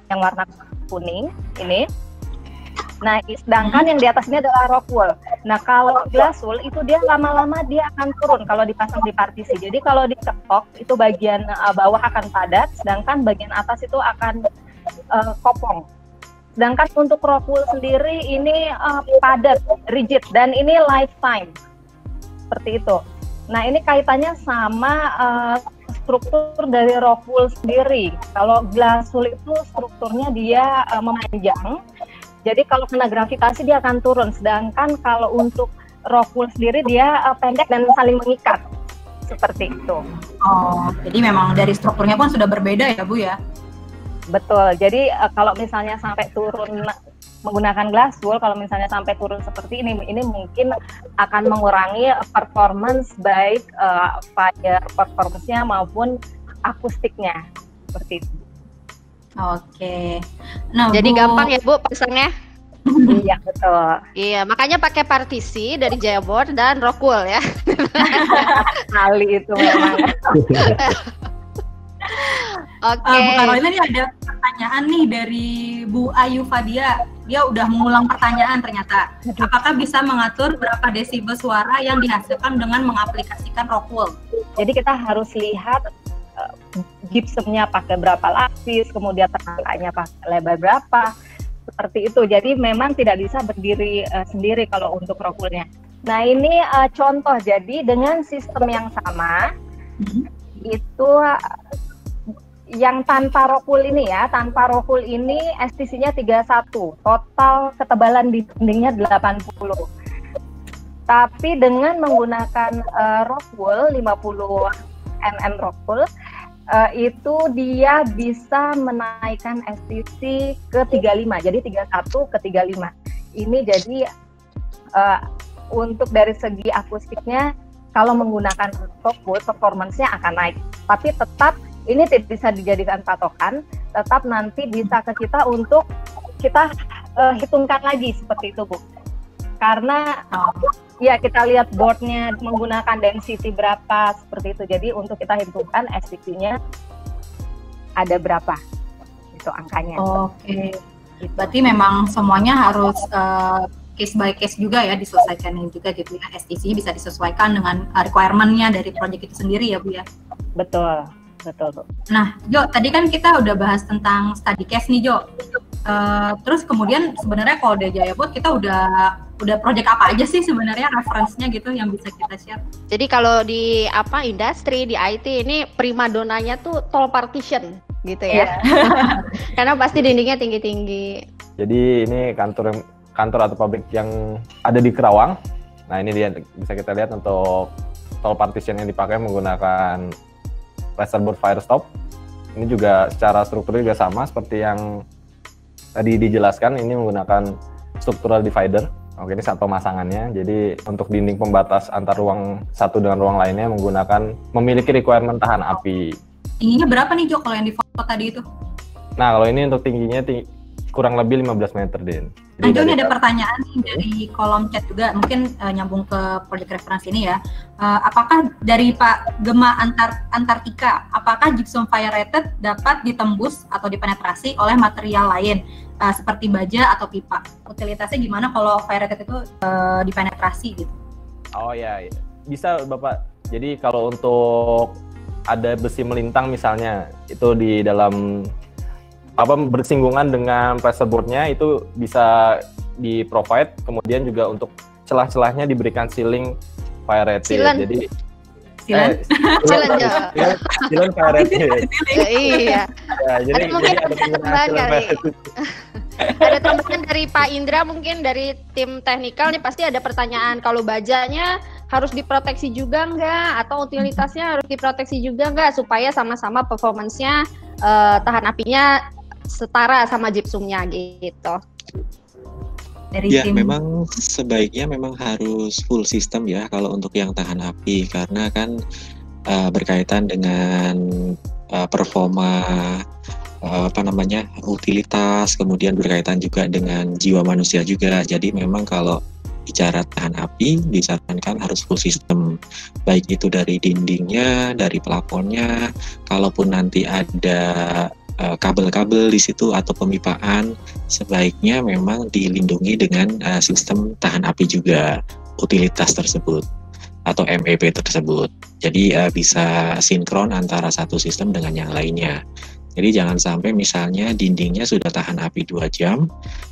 warna kuning ini. Nah, sedangkan yang di atas ini adalah rock wool. Nah, kalau glass wool itu dia lama-lama dia akan turun kalau dipasang di partisi. Jadi kalau diketok itu bagian bawah akan padat, sedangkan bagian atas itu akan kopong. Sedangkan untuk rock wool sendiri ini padat, rigid, dan ini lifetime. Seperti itu. Nah, ini kaitannya sama struktur dari rock wool sendiri. Kalau glass wool itu strukturnya dia memanjang. Jadi kalau kena gravitasi dia akan turun, sedangkan kalau untuk rock wool sendiri dia pendek dan saling mengikat, seperti itu. Oh, jadi memang dari strukturnya pun sudah berbeda ya Bu ya? Betul, jadi kalau misalnya sampai turun menggunakan glass wool, kalau misalnya sampai turun seperti ini mungkin akan mengurangi performance baik fire performance-nya maupun akustiknya, seperti itu. Oke. Nah, jadi Bu, gampang ya Bu pasangnya? Iya, betul. Iya, makanya pakai partisi dari Jayabor dan rock wool ya. Kali itu memang. Oke. Bu Carolina, ini ada pertanyaan nih dari Bu Ayu Fadia. Dia udah mengulang pertanyaan ternyata. Apakah bisa mengatur berapa desibel suara yang dihasilkan dengan mengaplikasikan rock wool? Jadi kita harus lihat gypsumnya pakai berapa lapis, kemudian rangkanya pakai lebar berapa, seperti itu. Jadi memang tidak bisa berdiri sendiri kalau untuk rock woolnya. Nah ini contoh, jadi dengan sistem yang sama, itu yang tanpa rockwool ini ya, tanpa rockwool ini STC-nya 31, total ketebalan dindingnya 80. Tapi dengan menggunakan rockwool 50 mm rockwool, itu dia bisa menaikkan STC ke 35, jadi 31 ke 35. Ini jadi untuk dari segi akustiknya, kalau menggunakan rockwool performance-nya akan naik. Tapi tetap ini tidak bisa dijadikan patokan, tetap nanti bisa ke kita untuk kita hitungkan lagi seperti itu, Bu. Karena ya kita lihat boardnya menggunakan density berapa seperti itu. Jadi untuk kita hitungkan STC-nya ada berapa itu angkanya. Oke. Berarti memang semuanya harus case by case juga ya, diselesaikan juga gitu ya. STC bisa disesuaikan dengan requirement-nya dari project itu sendiri ya, Bu ya. Betul. Nah, Jo, tadi kan kita udah bahas tentang study case nih, Jo. Terus kemudian sebenarnya kalau di Jayabot kita udah project apa aja sih sebenarnya referensinya gitu yang bisa kita share? Jadi kalau di industri di IT ini primadonanya tuh tall partition gitu ya. Karena pasti dindingnya tinggi-tinggi. Jadi ini kantor atau pabrik yang ada di Kerawang. Nah ini dia bisa kita lihat untuk tall partition yang dipakai menggunakan plasterboard fire stop. Ini juga secara strukturnya juga sama seperti yang tadi dijelaskan, ini menggunakan structural divider. Oke, ini saat pemasangannya. Jadi untuk dinding pembatas antar ruang satu dengan ruang lainnya memiliki requirement tahan api. Tingginya berapa nih, Jo, kalau yang di foto tadi itu? Nah, kalau ini untuk tingginya kurang lebih 15 meter, Din. Nah, Jo, ini ada pertanyaan nih dari kolom chat juga, mungkin nyambung ke project reference ini ya. Apakah dari Pak Gema Antartika, apakah gypsum fire rated dapat ditembus atau dipenetrasi oleh material lain seperti baja atau pipa? Utilitasnya gimana kalau fire rated itu dipenetrasi gitu? Oh ya, bisa Bapak. Jadi kalau untuk ada besi melintang misalnya, itu di dalam bersinggungan dengan plasterboardnya itu bisa di-provide, kemudian juga untuk celah-celahnya diberikan sealing fire rated. Jadi sealing fire rated. Iya. Ya, jadi mungkin ada tambahan kali. Ada tambahan dari Pak Indra, mungkin dari tim teknikal nih pasti ada pertanyaan, kalau bajanya harus diproteksi juga nggak, atau utilitasnya harus diproteksi juga nggak, supaya sama-sama performance-nya tahan apinya setara sama gypsumnya gitu. Dari tim. Memang sebaiknya memang harus full system ya kalau untuk yang tahan api, karena kan berkaitan dengan performa utilitas, kemudian berkaitan juga dengan jiwa manusia juga. Jadi memang kalau bicara tahan api disarankan harus full system, baik itu dari dindingnya, dari plafonnya, kalaupun nanti ada kabel-kabel di situ atau pemipaan, sebaiknya memang dilindungi dengan sistem tahan api juga utilitas tersebut atau MEP tersebut. Jadi bisa sinkron antara satu sistem dengan yang lainnya. Jadi jangan sampai misalnya dindingnya sudah tahan api 2 jam,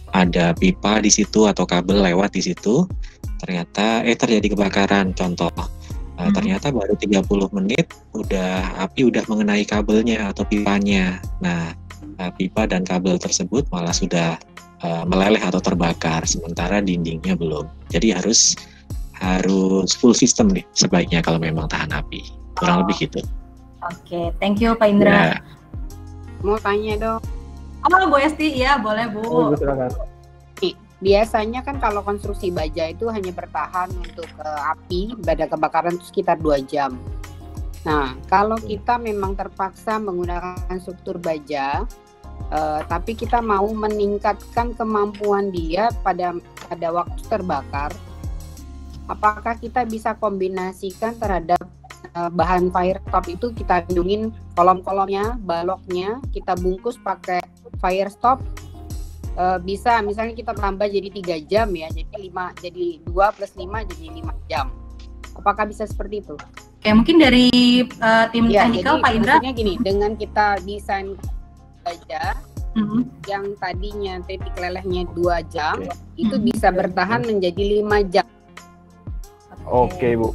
ada pipa di situ atau kabel lewat di situ, ternyata terjadi kebakaran contoh. Ternyata baru 30 menit api udah mengenai kabelnya atau pipanya. Nah, pipa dan kabel tersebut malah sudah meleleh atau terbakar, sementara dindingnya belum. Jadi harus full system nih sebaiknya kalau memang tahan api. Kurang lebih gitu. Oke, thank you Pak Indra. Mau tanya dong. Bu Esti, ya boleh Bu. Biasanya kan kalau konstruksi baja itu hanya bertahan untuk api pada kebakaran itu sekitar 2 jam. Nah, kalau kita memang terpaksa menggunakan struktur baja, tapi kita mau meningkatkan kemampuan dia pada waktu terbakar, apakah kita bisa kombinasikan terhadap bahan fire stop itu, kita lindungin kolom-kolomnya, baloknya, kita bungkus pakai fire stop. Bisa misalnya kita tambah jadi 3 jam ya, jadi 2 plus 5 jadi 5 jam. Apakah bisa seperti itu? Oke, mungkin dari tim teknikal Pak Indra. Maksudnya gini, dengan kita desain baja yang tadinya titik lelehnya 2 jam, itu bisa bertahan menjadi 5 jam. Oke, Bu.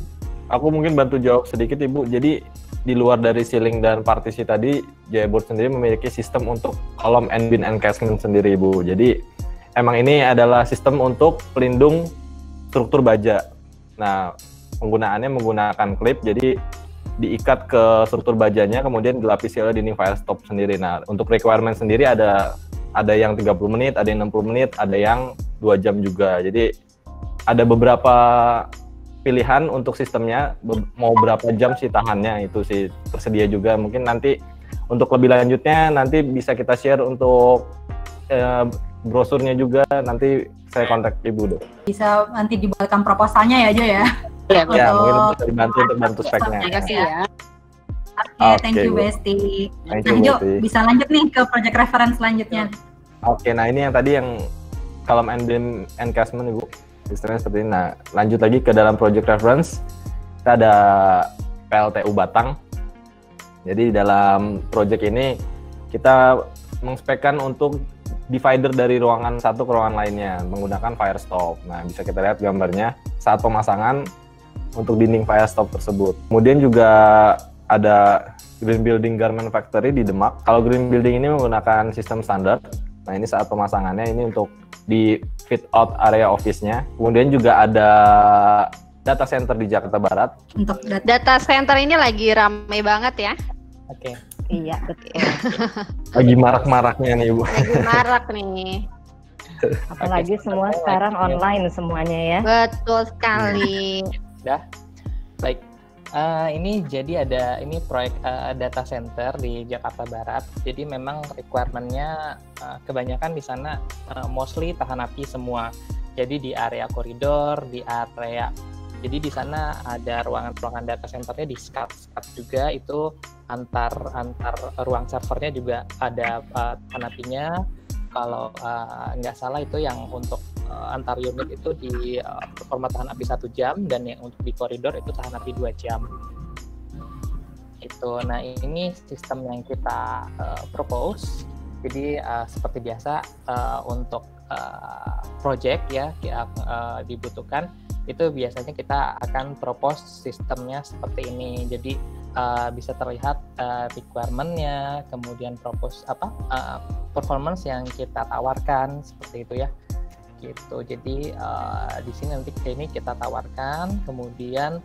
Aku mungkin bantu jawab sedikit, Ibu. Jadi di luar dari ceiling dan partisi tadi, Jaya Board sendiri memiliki sistem untuk column and bin encasement sendiri, Bu. Jadi emang ini adalah sistem untuk pelindung struktur baja. Nah, penggunaannya menggunakan klip, jadi diikat ke struktur bajanya, kemudian dilapisi oleh dinding firestop sendiri. Nah, untuk requirement sendiri ada yang 30 menit, ada yang 60 menit, ada yang 2 jam juga. Jadi ada beberapa pilihan untuk sistemnya, mau berapa jam sih tahannya, itu sih tersedia juga. Mungkin nanti untuk lebih lanjutnya nanti bisa kita share untuk brosurnya juga, nanti saya kontak Ibu deh. Bisa nanti dibuatkan proposalnya ya Jo ya. Ya, mungkin bisa dibantu untuk bantu speknya. Terima kasih ya. Oke, thank you Besti. Nah Jo, bisa lanjut nih ke project reference selanjutnya. Oke, nah ini yang tadi yang column and bin encasement Ibu. Sistemnya seperti ini. Nah, lanjut lagi ke dalam project reference. Kita ada PLTU Batang. Jadi dalam project ini kita mengspekkan untuk divider dari ruangan satu ke ruangan lainnya menggunakan firestop. Nah, bisa kita lihat gambarnya saat pemasangan untuk dinding firestop tersebut. Kemudian juga ada Green Building Garment Factory di Demak. Kalau Green Building ini menggunakan sistem standar. Nah, ini saat pemasangannya ini untuk di fit out area office-nya. Kemudian juga ada data center di Jakarta Barat. Untuk data center ini lagi ramai banget ya. Oke. Iya, betul. Lagi marak-maraknya nih, Bu. Lagi marak nih. Apalagi semua sekarang online semuanya ya. Betul sekali. Dah. Baik. Ini jadi ada ini proyek data center di Jakarta Barat. Jadi memang requirement-nya kebanyakan di sana mostly tahan api semua. Jadi di area koridor, di area. Jadi di sana ada ruangan-ruangan data centernya di skat juga, itu antar ruang servernya juga ada tahan apinya. Kalau nggak salah itu yang untuk antar unit itu di performa tahan api 1 jam, dan yang untuk di koridor itu tahan api 2 jam. Itu. Nah, ini sistem yang kita propose. Jadi seperti biasa untuk project ya dibutuhkan itu biasanya kita akan propose sistemnya seperti ini. Jadi bisa terlihat requirement-nya, kemudian propose performance yang kita tawarkan seperti itu ya. Gitu. Jadi di sini nanti ini kita tawarkan, kemudian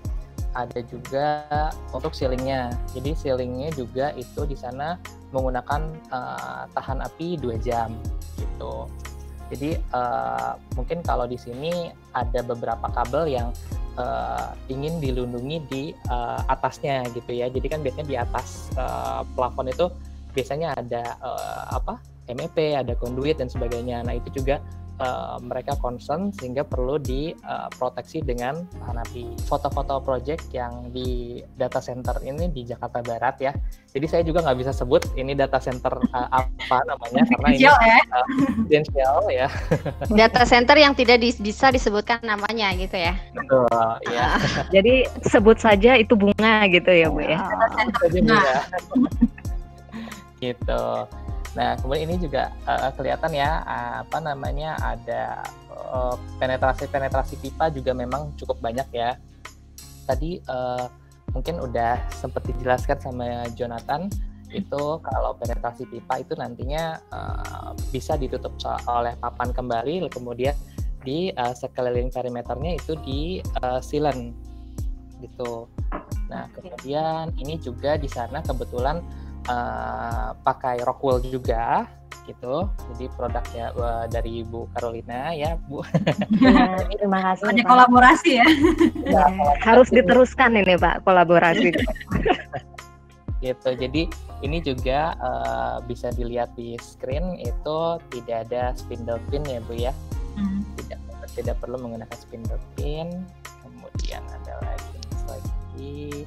ada juga untuk ceilingnya. Jadi ceilingnya juga itu di sana menggunakan tahan api 2 jam gitu. Jadi mungkin kalau di sini ada beberapa kabel yang ingin dilindungi di atasnya gitu ya. Jadi kan biasanya di atas plafon itu biasanya ada MEP, ada conduit dan sebagainya. Nah, itu juga mereka concern sehingga perlu diproteksi dengan tahan api. Foto-foto project yang di data center ini di Jakarta Barat ya. Jadi saya juga nggak bisa sebut ini data center apa namanya karena ini confidential ya. Data center yang tidak bisa disebutkan namanya gitu ya. Betul ya. Jadi sebut saja itu bunga gitu ya Bu ya. Data center bunga. Gitu. Nah, kemudian ini juga kelihatan ya, ada penetrasi pipa juga memang cukup banyak ya. Tadi mungkin udah sempat dijelaskan sama Jonathan, itu kalau penetrasi pipa itu nantinya bisa ditutup oleh papan kembali, kemudian di sekeliling perimeternya itu di sealant gitu. Nah, kemudian ini juga di sana kebetulan pakai Rockwool juga gitu, jadi produknya dari Bu Carolina ya Bu. Ya, terima kasih. Ada kolaborasi ya. Ya, harus diteruskan ini Pak kolaborasi. Gitu, jadi ini juga bisa dilihat di screen itu tidak ada spindle pin ya Bu ya. Tidak perlu menggunakan spindle pin. Kemudian ada lagi.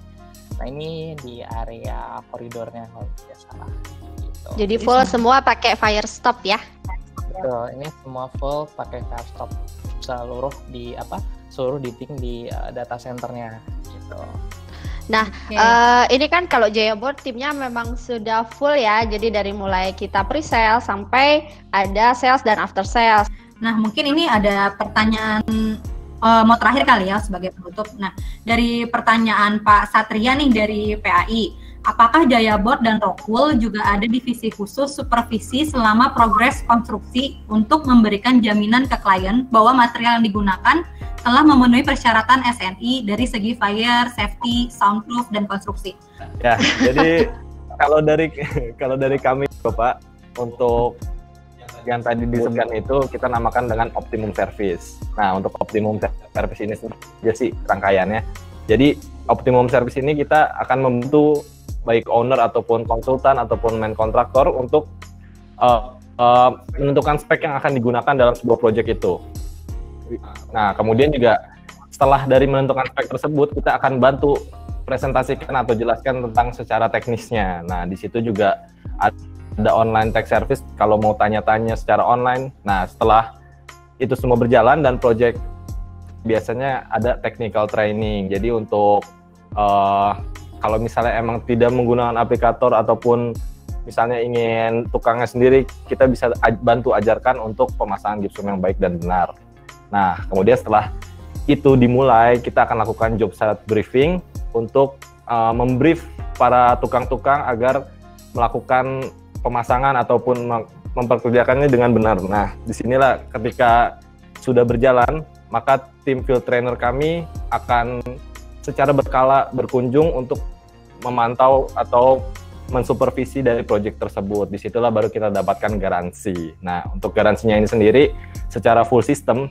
Nah, ini di area koridornya kalau tidak salah. Gitu. Jadi full semua pakai firestop ya? Betul, ini semua full pakai firestop seluruh dinding di data centernya. Gitu. Nah, ini kan kalau Jaya Board timnya memang sudah full ya. Jadi dari mulai kita pre-sale sampai ada sales dan after sales. Nah, mungkin ini ada pertanyaan mau terakhir kali ya sebagai penutup. Nah, dari pertanyaan Pak Satria nih dari PAI, apakah Jaya Board dan Rockwool juga ada divisi khusus supervisi selama progres konstruksi untuk memberikan jaminan ke klien bahwa material yang digunakan telah memenuhi persyaratan SNI dari segi fire, safety, soundproof, dan konstruksi? Ya, jadi kalau dari kami Bapak, untuk yang tadi disebutkan itu kita namakan dengan optimum service. Nah, untuk optimum service ini saja sih rangkaiannya. Jadi optimum service ini kita akan membantu baik owner ataupun konsultan ataupun main kontraktor untuk menentukan spek yang akan digunakan dalam sebuah proyek itu. Nah, kemudian juga setelah dari menentukan spek tersebut, kita akan bantu presentasikan atau jelaskan tentang secara teknisnya. Nah, di situ juga ada online tech service kalau mau tanya-tanya secara online. Nah, setelah itu semua berjalan dan project biasanya ada technical training. Jadi untuk kalau misalnya emang tidak menggunakan aplikator ataupun misalnya ingin tukangnya sendiri, kita bisa bantu ajarkan untuk pemasangan gipsum yang baik dan benar. Nah, kemudian setelah itu dimulai, kita akan lakukan job site briefing untuk membrief para tukang-tukang agar melakukan pemasangan ataupun memperkerjakannya dengan benar. Nah, disinilah ketika sudah berjalan, maka tim field trainer kami akan secara berkala berkunjung untuk memantau atau mensupervisi dari proyek tersebut. Disitulah baru kita dapatkan garansi. Nah, untuk garansinya ini sendiri secara full system,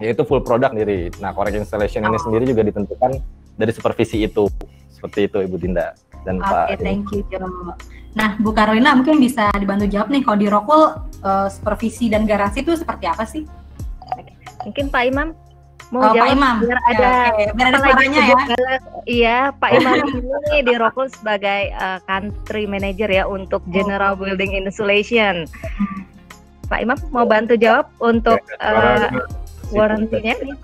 yaitu full product sendiri. Nah, correct installation ini sendiri juga ditentukan dari supervisi itu. Seperti itu, Ibu Dinda dan Pak. Oke, thank you, Jo. Nah, Bu Carolina mungkin bisa dibantu jawab nih, kalau di Rockwool supervisi dan garansi itu seperti apa sih? Mungkin Pak Imam mau jawab, Pak Imam. biar ada suaranya ya. Iya, Pak Imam ini di Rockwool sebagai country manager ya untuk General Building Insulation. Pak Imam mau bantu jawab untuk warranty-nya nih?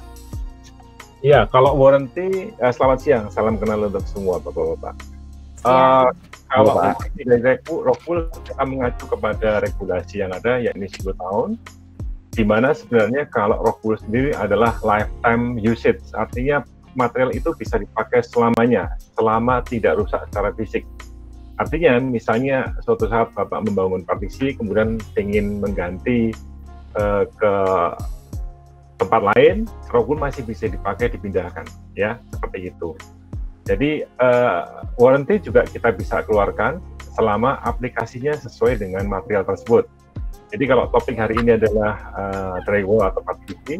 Iya, kalau warranty, selamat siang, salam kenal untuk semua Bapak-Bapak. Kalau dari Rockwool kita mengacu kepada regulasi yang ada, yakni 10 tahun, di mana sebenarnya kalau Rockwool sendiri adalah lifetime usage, artinya material itu bisa dipakai selamanya, selama tidak rusak secara fisik. Artinya, misalnya suatu saat Bapak membangun partisi, kemudian ingin mengganti ke tempat lain, Rockwool masih bisa dipakai, dipindahkan, ya, seperti itu. Jadi warranty juga kita bisa keluarkan selama aplikasinya sesuai dengan material tersebut. Jadi kalau topik hari ini adalah drywall atau partisi,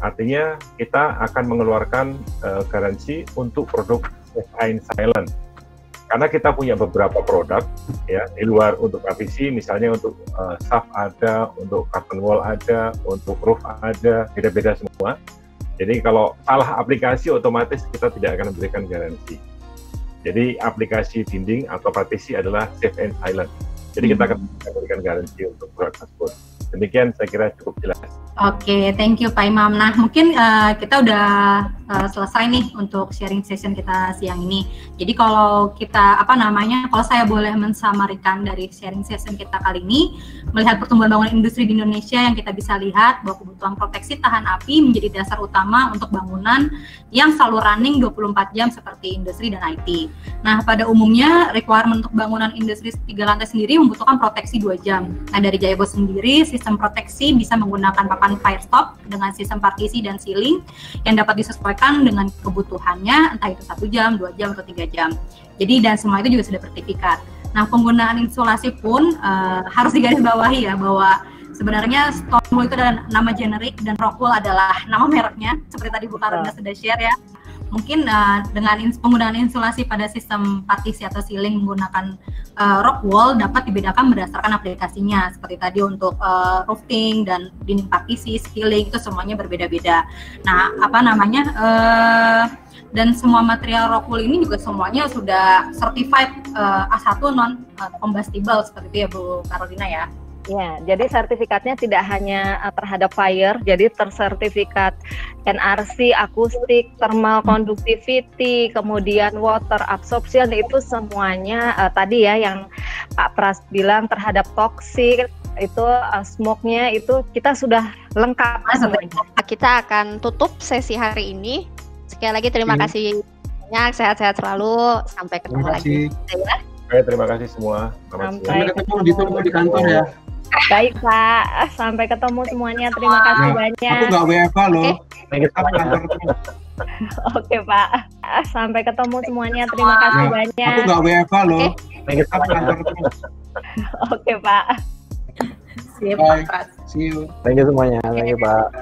artinya kita akan mengeluarkan garansi untuk produk safe and silent. Karena kita punya beberapa produk ya di luar untuk partisi, misalnya untuk shaft ada, untuk curtain wall ada, untuk roof ada, beda-beda semua. Jadi kalau salah aplikasi otomatis kita tidak akan memberikan garansi. Jadi aplikasi dinding atau partisi adalah safe and silent. Jadi kita akan memberikan garansi untuk produk tersebut. Demikian saya kira cukup jelas. Oke, thank you Pak Imam. Nah, mungkin kita udah selesai nih untuk sharing session kita siang ini. Jadi kalau kita, kalau saya boleh mensamarikan dari sharing session kita kali ini, melihat pertumbuhan bangunan industri di Indonesia yang kita bisa lihat bahwa kebutuhan proteksi tahan api menjadi dasar utama untuk bangunan yang selalu running 24 jam seperti industri dan IT. Nah, pada umumnya requirement untuk bangunan industri 3 lantai sendiri membutuhkan proteksi 2 jam. Nah, dari Jaya Board sendiri, sistem proteksi bisa menggunakan papan fire stop dengan sistem partisi dan ceiling yang dapat disesuaikan dengan kebutuhannya, entah itu 1 jam, 2 jam, atau 3 jam. Jadi, dan semua itu juga sudah bersertifikat. Nah, penggunaan insulasi pun harus digarisbawahi ya, bahwa sebenarnya stone wool itu adalah nama generik dan Rockwool adalah nama mereknya, seperti tadi Bu Carolina sudah share ya. Mungkin dengan penggunaan insulasi pada sistem partisi atau ceiling menggunakan Rockwool dapat dibedakan berdasarkan aplikasinya. Seperti tadi untuk roofing dan dinding partisi, ceiling itu semuanya berbeda-beda. Nah, dan semua material Rockwool ini juga semuanya sudah certified A1 non combustible seperti itu ya Bu Carolina ya. Ya, jadi sertifikatnya tidak hanya terhadap fire, jadi tersertifikat NRC, akustik, thermal conductivity, kemudian water absorption, itu semuanya tadi ya yang Pak Pras bilang terhadap toksik, itu smoke-nya itu kita sudah lengkap semuanya. Kita akan tutup sesi hari ini. Sekali lagi terima kasih banyak, sehat-sehat selalu, sampai ketemu lagi. Terima kasih semua. Sampai ketemu di kantor ya. Baik Pak, sampai ketemu semuanya. Terima kasih banyak. Aku nggak WFH loh. Oke Pak, sampai ketemu semuanya. Terima kasih banyak. Aku nggak WFH loh. Oke Pak. Bye. See you. Thank you semuanya. Thank you Pak.